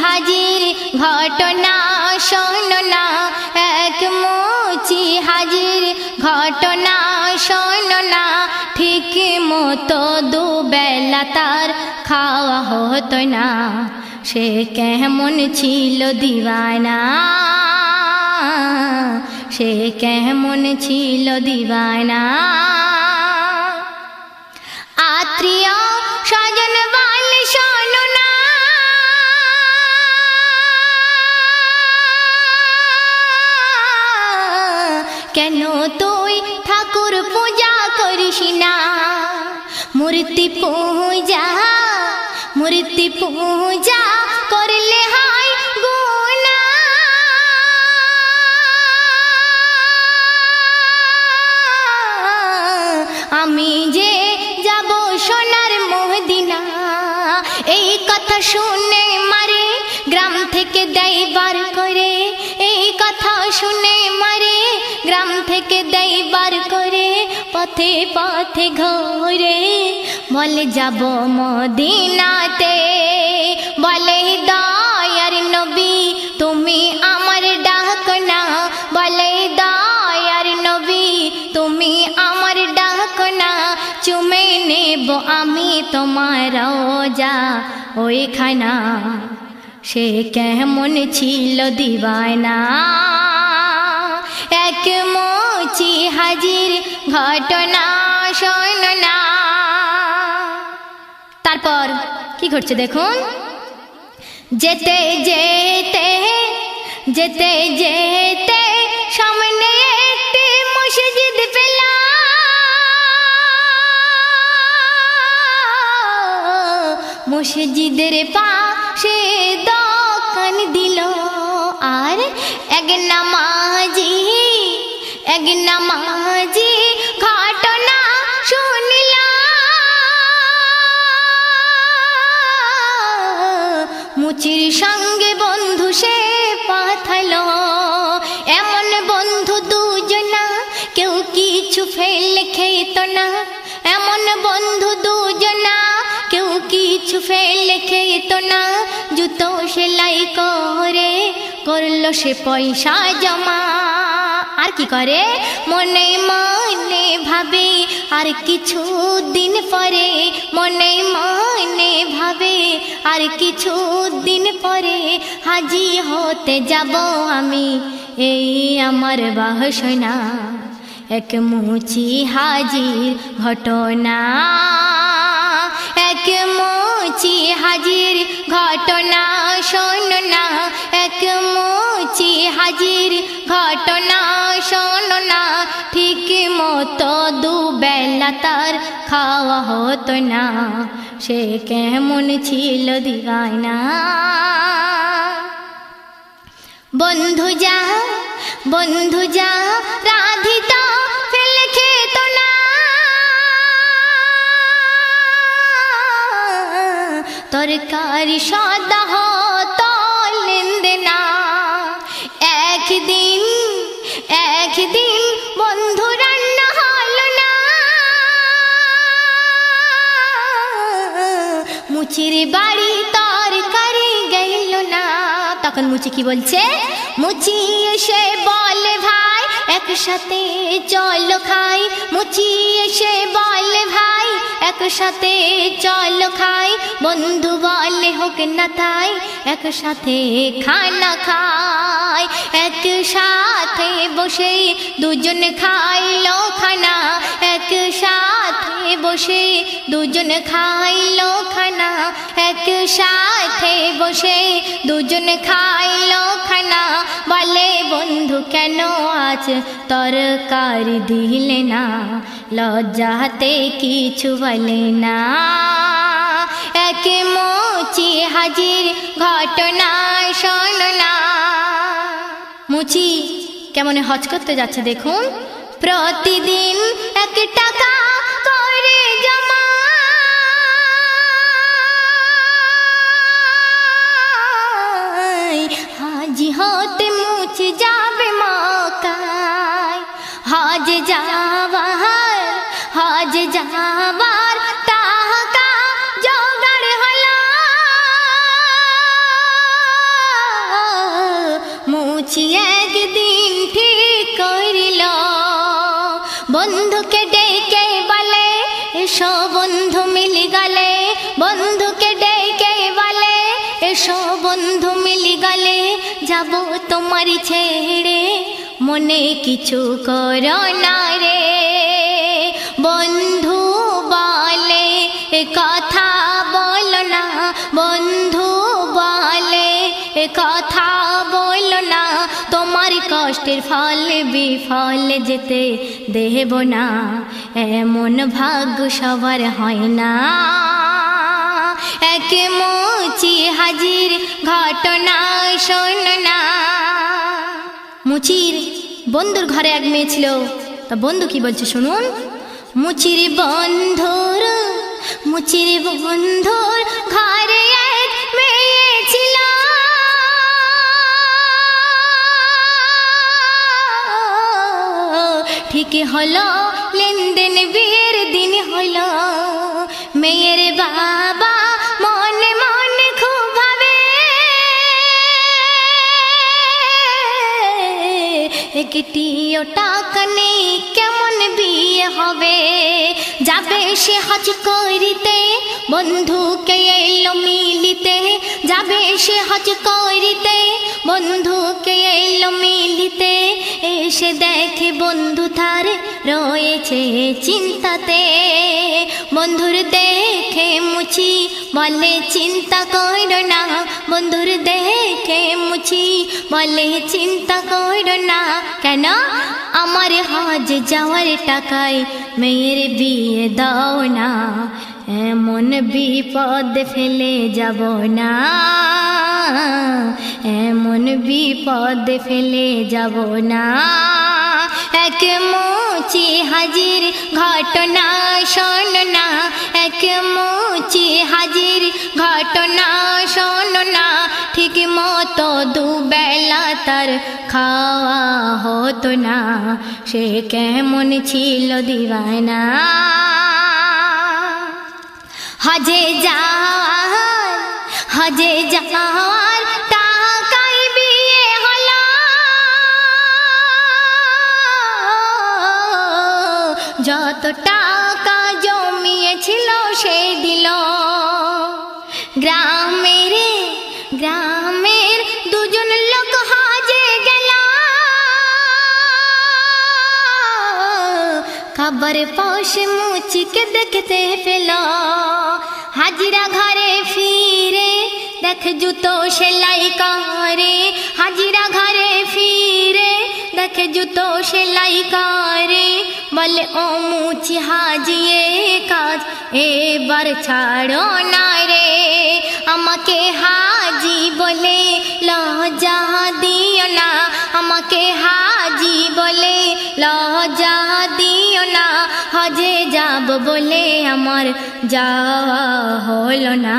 হাজির ঘটনা শোনো না, এক মুচি হাজির ঘটনা শোনো না। ঠিক মতো দুবেলা তার খাওয়া হতো না, সে কেমন ছিল দিওয়ানা, সে কেমন ছিল দিওয়ানা। আত্মীয় স্বজন বলে শোনো না, কেন তুই ঠাকুর পূজা করিস না? মূর্তি পূজা, মূর্তি পূজা করলে হয় গুনাহ। আমি যে যাব সোনার মদিনা, এই কথা শুনে মারে গ্রাম থেকে দেয় বার করে, এই কথা শুনে মারে গ্রাম থেকে দেয় বার করে। পথে পথে ঘোরে বলে যাব মদিনাতে, বলে দয়ার নবী তুমি আমার ডাক না, বলে দয়ার নবী তুমি আমার ডাক না। চুমে নেব আমি তোমার রোজা ওইখানা, সে কেমন ছিল দিওয়ানা। এক মুচি হাজির ঘটনা শোনো না। তারপর কি ঘটছে দেখুন। যেতে যেতে যেতে যেতে সামনে একটি মসজিদ পেলাম, মসজিদের পাশে দোকান দিল, আর এক নামাজি, এক নামাজি ঘটনা শুনিল। মুচির সঙ্গে বন্ধু সে পাঠালো, এমন বন্ধু দুজনা কেউ কিছু ফেলে খেত না, এমন বন্ধু দুজনা কেউ কিছু ফেলে খেত না। জুতো সেলাই করে করলো সে পয়সা জমা, আর কি করে মনে মনে ভাবে আর কিছু দিন পরে, মনে মনে ভাবে আর কিছু দিন পরে হাজি হতে যাব আমি, এই আমার বাসনা। এক মুচি হাজির ঘটনা, এক মুচি হাজির ঘটনা শোনো না, এক মুচি হাজির ঘটনা শোনো না। ঠিক মতো দুবেলা তার খাওয়া হতো না, সে কেমন ছিল দিওয়ানা। বন্ধু যা, বন্ধু যা রাধিতা ফেলে খেত না, তরকারি সাদা হতো লেনদেনা। একদিন একদিন বন্ধু রান্না হলো না, মুচির বাড়ি তরকারি গেল না। তখন মুচি কি বলছে, মুচি এসে বলে ভাই একসাথে চলো খাই, মুচি এসে বলে ভাই একসাথে চলো খাই। বন্ধু বলে হোক না তাই একসাথে খানা খাই, একসাথে বসে দুজন খাইলো খানা, একসাথে বসে দুজন খাইলো খানা, একসাথে বসে দুজন খাইলো খানা। বলে বন্ধু কেন আজ তরকারি দিলে না, লজ্জাতে কিছু বলে না। এক মুচি হাজির ঘটনা শোনো না। মুচি কেমন হজ করতে যাচ্ছে দেখুন। প্রতিদিন 1 টাকা করে জমা, হাজি হতে মুচি যাবে মক্কায়। হজ যাবার, হজ যাবার টাকা জোগাড় হলো, মুচি একদিন ঠিক করিল, বন্ধুকে ডেকে বলে এসো বন্ধু মিলি গলে, বন্ধুকে ডেকে বলে এসো বন্ধু মিলি গলে, যাব তোমারি ছেড়ে মনে কিছু করো না রে। বন্ধু বলে এ কথা বলো না, বন্ধু বলে এ কথা বলো না, তোমার কষ্টের ফল বিফল যেতে দেব না, এমন ভাগ্য সবার হয় না। এক মুচি হাজির ঘটনা শোন না। মুচির বন্ধুর ঘরে এক মেয়ে ছিল, তা বন্ধু কি বলছে শুনুন। মুচির বন্ধুর ঘরে এক মেয়ে ছিল, ঠিক হলো লেনদেন বিয়ের দিন হলো, মেয়ের বাবা মনে মনে খুব ভাবে, একটিও টাকা নেই কেমন বিয়ে হবে, যাবে সে হজ করিতে বন্ধুকে এলো মিলিতে, যাবে সে হজ করিতে বন্ধুকে এলো মিলিতে, এসে দেখে বন্ধু তার রয়েছে চিন্তাতে, বন্ধুর দেখে মুচি বলে চিন্তা করো না, বন্ধুর দেখে মুচি বলে চিন্তা করো না, কেন আমার হজ যাওয়ার টাকায় মেয়ের বিয়ে দাও না, এমন বিপদ ফেলে যাব না, এমন বিপদ ফেলে যাব না। এক মুচি হাজির ঘটনা শোন না, এক মুচি হাজির ঘটনা শোন না, ঠিক মতো দুবেলা তার খাওয়া হতো না, সে কেমন ছিল দিওয়ানা। হজে যাওয়ার টাকাই বিয়ে হলো, যত টাকা জমিয়েছিল সে দিল, গ্রামের দুজন লোক হজে গেল, খবর পাশে মুচিকে দেখতে পেল, হাজিরা ঘরে ফিরে দেখ জুতো সেলাই করে, হাজিরা ঘরে ফিরে দেখ জুতো সেলাই করে, বলে ও মুচি হাজিয়ে কাজ এবার ছাড়ো না রে, আমাকে হাজি বলে লজ্জা দিও না, আমাকে হাজি বলে লজ্জা দিও না, হজে যাব বলে আমার যাওয়া হলো না,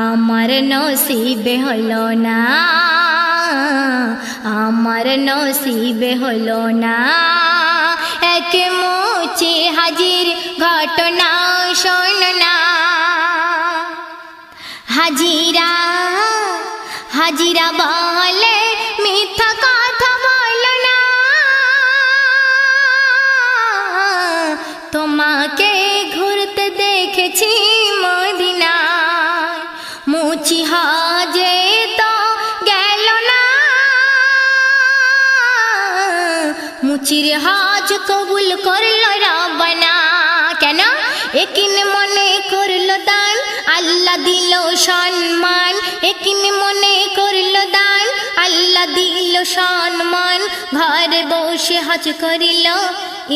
আমার নসিবে হলো না, আমার নসিবে হলো না। এক মুচি হাজির ঘটনা শোন না। হাজিরা বলে মিথ্যা কথা বলো না, তোমাকে ঘুরতে দেখেছি মদিনায়, মুচি হজে তো গেল না, মুচির হজ কবুল করল রব্বানা, কেন একিন মনে করলো দান আল্লাহ দিল সম্মান, একিন মনে করলো দান আল্লাহ দিল সম্মান, ঘরে বসে হজ করিল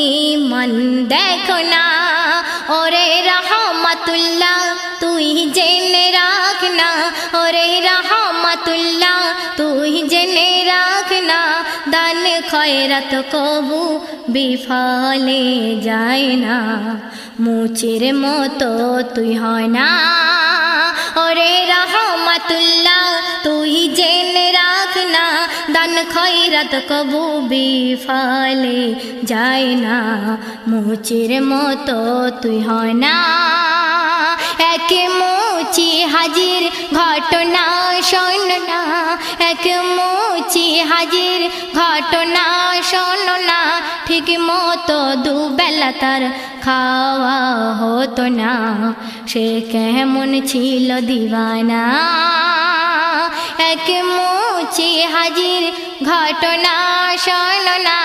ইমান দেখো না, ওরে রহমাতুল্লাহ তুই জেনে রাখ না, ওরে রহমাতুল্লাহ তুই জেনে রাখ না, দান খয়রাত কবু বিফলে যায় না, মুচির মতো তুই হয় না, ওরে রহমাতুল্লাহ তুই জেনে রাখ না, দান খয়রাত কবু বিফলে যায় না, মুচির মতো তুই হয় না। এক মুচি হাজির ঘটনা শোনো না, এক মুচি হাজির ঘটনা শোনো না, ঠিক মতো দুবেলা তার খাওয়া হতো না, সে কেমন ছিল দিওয়ানা। এক মুচি হাজির ঘটনা শোনো না।